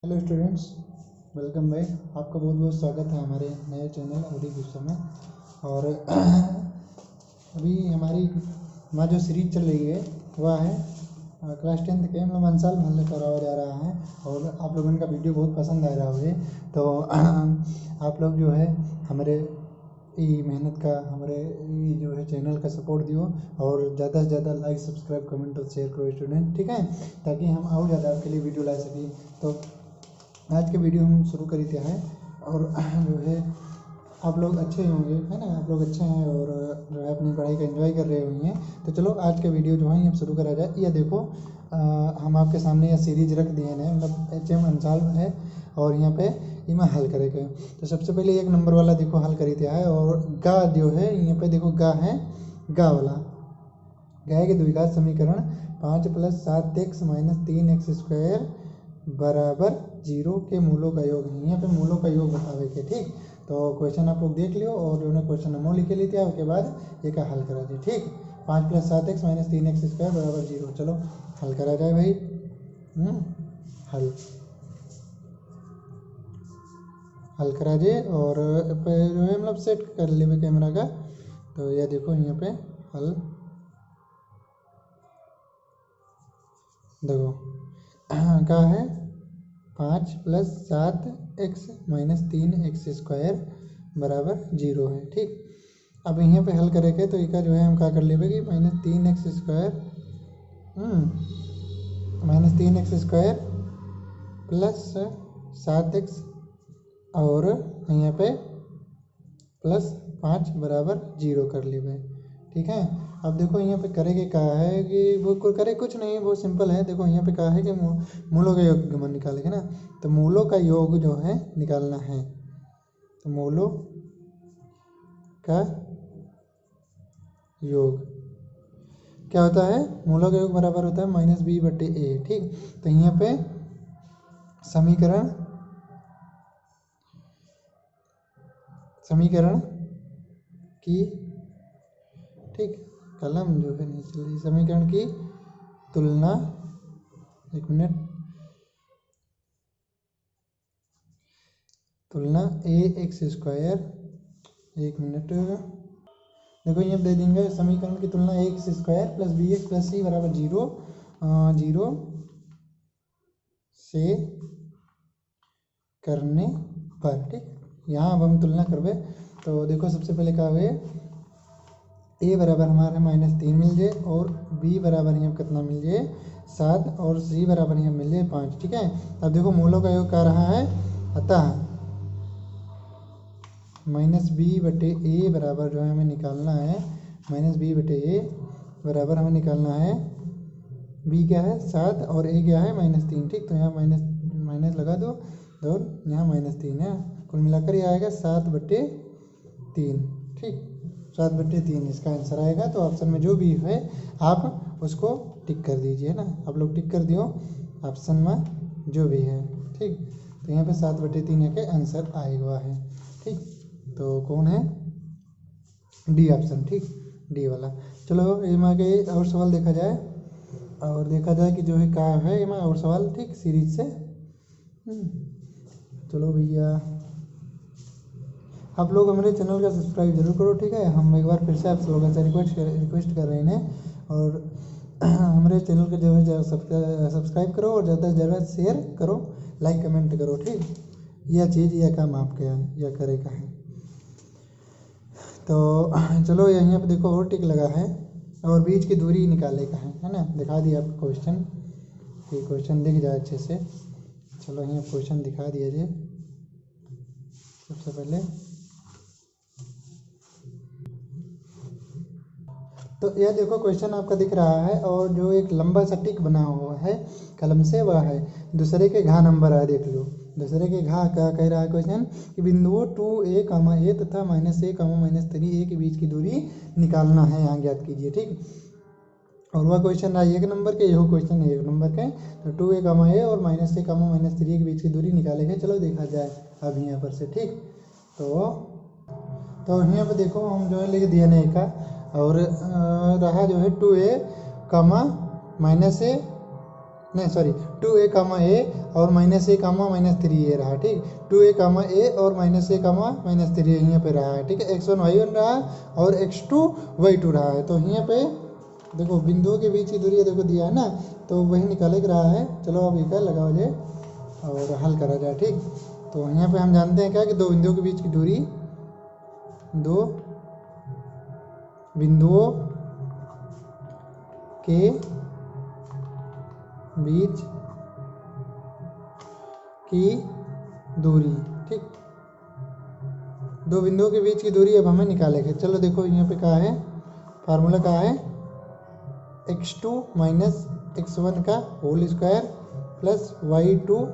Hello students, welcome भाई। आपका बहुत बहुत स्वागत है हमारे नए चैनल अवधि गुस्सा में। और अभी हमारी जो सीरीज चल रही है वह है क्लास 10 के मंसाल महल कराया जा रहा है। और आप लोगों का वीडियो बहुत पसंद आ रहा है, तो आप लोग जो है हमारे मेहनत का हमारे जो है चैनल का सपोर्ट दियो और ज़्यादा से ज़्यादा लाइक सब्सक्राइब कमेंट और शेयर करो स्टूडेंट, ठीक है, ताकि हम और ज़्यादा आपके लिए वीडियो ला सकें। तो आज के वीडियो हम शुरू कर दिया है और जो है आप लोग अच्छे होंगे, है ना, आप लोग अच्छे हैं और जो है अपनी पढ़ाई का एंजॉय कर रहे होंगे। तो चलो आज का वीडियो जो है अब शुरू करा जाए। ये देखो हम आपके सामने यह सीरीज रख दिए हैं, मतलब HM अंसाल है और यहाँ पे इमा हल करेंगे। तो सबसे पहले 1 नंबर वाला देखो हल कर दिया है और गा जो है यहाँ पे देखो गा है, गा वाला गाय के द्विघात समीकरण 5 + 7x - 3x² बराबर 0 के मूलों का योग है। यहाँ पे मूलों का योग बतावे के, ठीक। तो क्वेश्चन आप लोग देख लियो और जो है क्वेश्चन नंबर लिख लीजिए, उसके बाद ये का हल करा जाए, ठीक। 5 + 7x - 3x² बराबर 0। चलो हल करा जाए भाई। हल करा जाए और जो है मतलब सेट कर ले कैमरा का। तो यह देखो यहाँ पे हल देखो क्या है, 5 + 7x - 3x² बराबर 0 है, ठीक। अब यहाँ पे हल करेंगे तो इसका जो है हम क्या कर लेंगे कि -3x² प्लस 7x और यहाँ पे +5 बराबर 0 कर लेंगे, ठीक है। अब देखो यहाँ पे करेंगे क्या है कि वो करे कुछ नहीं, बहुत सिंपल है। देखो यहाँ पे क्या है कि मूलों का योग निकालेंगे ना, तो मूलों का योग जो है निकालना है। तो मूलों का योग क्या होता है, मूलों का योग बराबर होता है -b/a, ठीक। तो यहाँ पे समीकरण की, ठीक, कलम जो है नहीं चल रही, समीकरण की तुलना, 1 मिनट, तुलना ax², 1 मिनट, देखो ये दे देंगे समीकरण की तुलना ax² + bx + c बराबर 0 से करने पर, ठीक। यहाँ अब हम तुलना करवे तो देखो सबसे पहले क्या हुए, a बराबर हमारे -3 मिल जाए और b बराबर यहाँ कितना मिल जाए 7 और c बराबर यहाँ मिल जाए 5, ठीक है। अब देखो मूलों का योग क्या रहा है, अतः -b/a बराबर जो है हमें निकालना है, -b/a बराबर हमें निकालना है, b क्या है 7 और a क्या है -3, ठीक। तो यहाँ माइनस लगा दो और यहाँ -3 है, कुल मिलाकर ये आएगा 7/3, ठीक। 7/3 इसका आंसर आएगा। तो ऑप्शन में जो भी है आप उसको टिक कर दीजिए ना, आप लोग टिक कर दियो ऑप्शन में जो भी है, ठीक। तो यहाँ पे 7/3 के आंसर आएगा है, ठीक। तो कौन है, डी ऑप्शन, ठीक, डी वाला। चलो इसमें के और सवाल देखा जाए और देखा जाए कि जो है क्या है इसमें और सवाल, ठीक, सीरीज से। चलो भैया आप लोग हमारे चैनल का सब्सक्राइब जरूर करो, ठीक है। हम एक बार फिर से आप लोगों से रिक्वेस्ट कर रहे हैं और हमारे चैनल को जो है सब्सक्राइब करो और ज़्यादा से ज़्यादा शेयर करो, लाइक कमेंट करो, ठीक। यह चीज़ यह काम आपके है, यह करेगा है। तो चलो यहाँ पे देखो और टिक लगा है और बीच की दूरी निकाले का है ना। दिखा दिया आपको क्वेश्चन, ये क्वेश्चन दिख जाए अच्छे से। चलो यहाँ क्वेश्चन दिखा दिया जाए सबसे पहले। तो यह देखो क्वेश्चन आपका दिख रहा है और जो एक लंबा सा टिक बना हुआ है कलम से वह है दूसरे के घा नंबर है, देख लो दूसरे के घा क्या कह रहा है क्वेश्चन कि बिंदुओं 2a, a तथा -a, -3a के बीच की दूरी निकालना है, यहाँ ज्ञात कीजिए, ठीक। और वह क्वेश्चन रहा 1 नंबर के, यह क्वेश्चन 1 नंबर के। तो 2a, a और -a, -3 के बीच की दूरी निकालेंगे। चलो देखा जाए अब यहाँ पर से, ठीक। तो यहाँ पर देखो हम जो है लिख दिया नहीं का और रहा जो है 2a, -a नहीं सॉरी 2a कामा ए और माइनस ए कामा -3 ये रहा, ठीक। 2a कामा ए और -a कामा -3 यहाँ पे रहा है, ठीक है। x1 y1 रहा और x2 y2 रहा है। तो यहाँ पे देखो बिंदुओं के बीच की दूरी देखो दिया है ना, तो वही निकाले रहा है। चलो अब एक लगाओ जाए और हल करा जाए, ठीक। तो यहाँ पे हम जानते हैं क्या कि दो बिंदुओं के बीच की दूरी, दो बिंदुओं के बीच की दूरी, ठीक। दो बिंदुओं के बीच की दूरी अब हमें निकालेंगे। चलो देखो यहाँ पे क्या है, फार्मूला क्या है, x2 माइनस x1 का whole square plus y2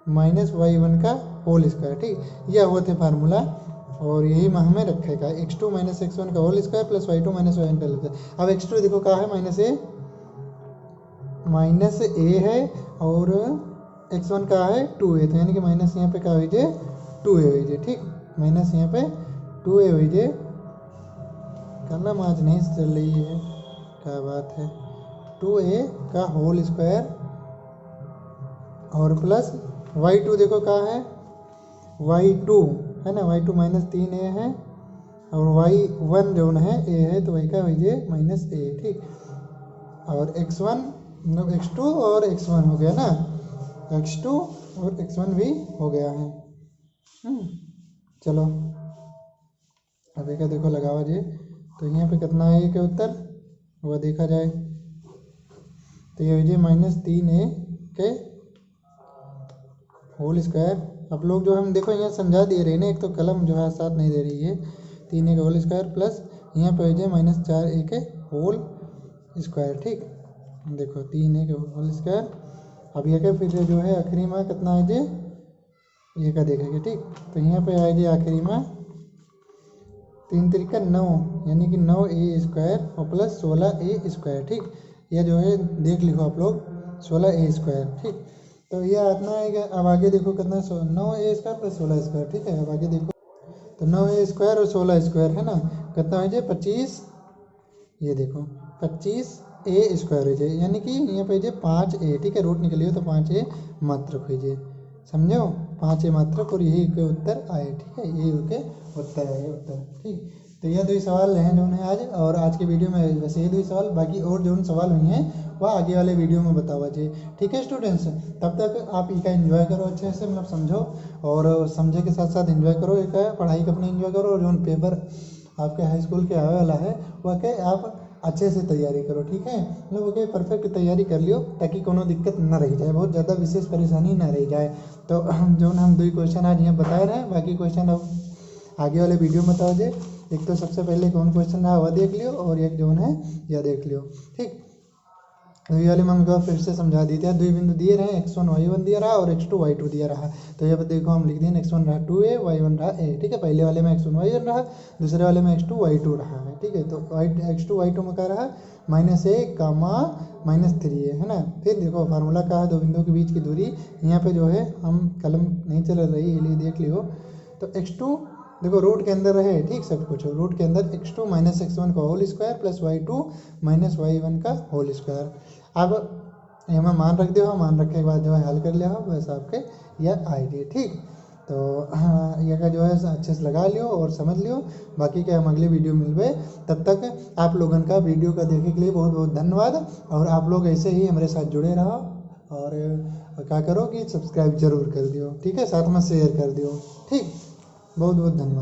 minus y1 का होल स्क्वायर, ठीक। यह हुआ थे फार्मूला और यही हमें रखेगा, x2 माइनस x1 का whole square plus y2 minus y1 का होल स्क्वायर। अब x2 देखो क्या है, माइनस ए है और x1 का है 2a, तो यानी कि माइनस यहाँ पे क्या हुई जे 2a हुई जे, ठीक। माइनस यहाँ पे 2a हुई जे। कलम आज नहीं चल रही है, क्या बात है। 2a का होल स्क्वायर और प्लस y2 देखो क्या है, y2 है ना, y2 -3a है और y1 जो है a है, तो वही का हुई जे -a, ठीक। और x1 मतलब x2 और x1 हो गया ना, x2 और x1 भी हो गया है। चलो अब एक देखो लगावा जी, तो यहाँ पे कितना है के उत्तर वह देखा जाए, तो ये हो जाए -3a के होल स्क्वायर। अब लोग जो हम देखो यहाँ समझा दे रहे हैं ना, एक तो कलम जो है साथ नहीं दे रही है, 3a का होल स्क्वायर प्लस यहाँ पे हो जाए -4a के होल स्क्वायर, ठीक। देखो 3a के होल स्क्वायर। अब ये क्या फिर जो है आखिरी में कितना है जे ये का देखेंगे, ठीक। तो यहाँ पे आए जे आखिरी में 3 त्रिका 9 यानी कि 9a स्क्वायर और प्लस 16a स्क्वायर, ठीक। यह जो है देख लिखो आप लोग 16a स्क्वायर, ठीक। तो यह इतना आएगा। अब आगे देखो कितना 9a स्क्वायर प्लस 16 स्क्वायर, ठीक है। अब आगे देखो तो 9a स्क्वायर और 16 स्क्वायर है ना, कितना है जे 25, ये देखो 25a स्क्वायर हो जाए, यानी कि यहाँ पे जे 5a, ठीक है। रूट निकलिए तो 5a मात्रक हो जाए, समझो 5a मात्रक, और यही के उत्तर आए, ठीक है। यही के उत्तर आए उत्तर, ठीक। तो यह दो सवाल हैं जो है आज, और आज के वीडियो में वैसे ये दो सवाल, बाकी और जो सवाल हुई हैं वह आगे वाले वीडियो में बतावा जाए, ठीक है स्टूडेंट्स। तब तक आप इसका एंजॉय करो अच्छे से, मतलब समझो और समझे के साथ साथ एंजॉय करो, एक पढ़ाई का अपनी एंजॉय करो, और जो पेपर आपके हाई स्कूल के आने वाला है वह के आप अच्छे से तैयारी करो, ठीक है। मतलब ओके परफेक्ट तैयारी कर लियो, ताकि कोनो दिक्कत ना रह जाए, बहुत ज़्यादा विशेष परेशानी ना रह जाए। तो जो हम दो क्वेश्चन आज यहाँ बताए रहे हैं, बाकी क्वेश्चन अब आगे वाले वीडियो में बताओ जे। एक तो सबसे पहले कौन क्वेश्चन रहा वह देख लियो, और एक जो है यह देख लियो, ठीक। तो ये वाले हम फिर से समझा देते हैं। 2 बिंदु दिए रहे, x1 y1 दिया रहा और x2 y2 दिया रहा। तो ये देखो हम लिख दिए x1 रहा 2a, y1 रहा a, ठीक है। पहले वाले में x1 y1 रहा, दूसरे वाले में x2 y2 रहा है, ठीक है। तो x2 y2 में क्या रहा, -a कामा -3a, है ना। फिर देखो फार्मूला क्या है, दो बिंदुओं के बीच की दूरी, यहाँ पे जो है हम कलम नहीं चल रही इसलिए देख लियो। तो x2 देखो रूट के अंदर रहे, ठीक। सब कुछ रूट के अंदर x2 माइनस x1 का whole square plus y2 minus y1 का होल स्क्वायर। अब यहाँ मान रख दो, मान रखने के बाद जो है हल कर लिया हो, वैसे आपके यह आएगी, ठीक। तो यह का जो है अच्छे से लगा लियो और समझ लियो। बाकी के हम अगले वीडियो मिलवे, तब तक आप लोगों का वीडियो का देखने के लिए बहुत बहुत धन्यवाद। और आप लोग ऐसे ही हमारे साथ जुड़े रहो, और क्या करो कि सब्सक्राइब जरूर कर दियो, ठीक है। साथ में शेयर कर दियो, ठीक। बहुत बहुत धन्यवाद।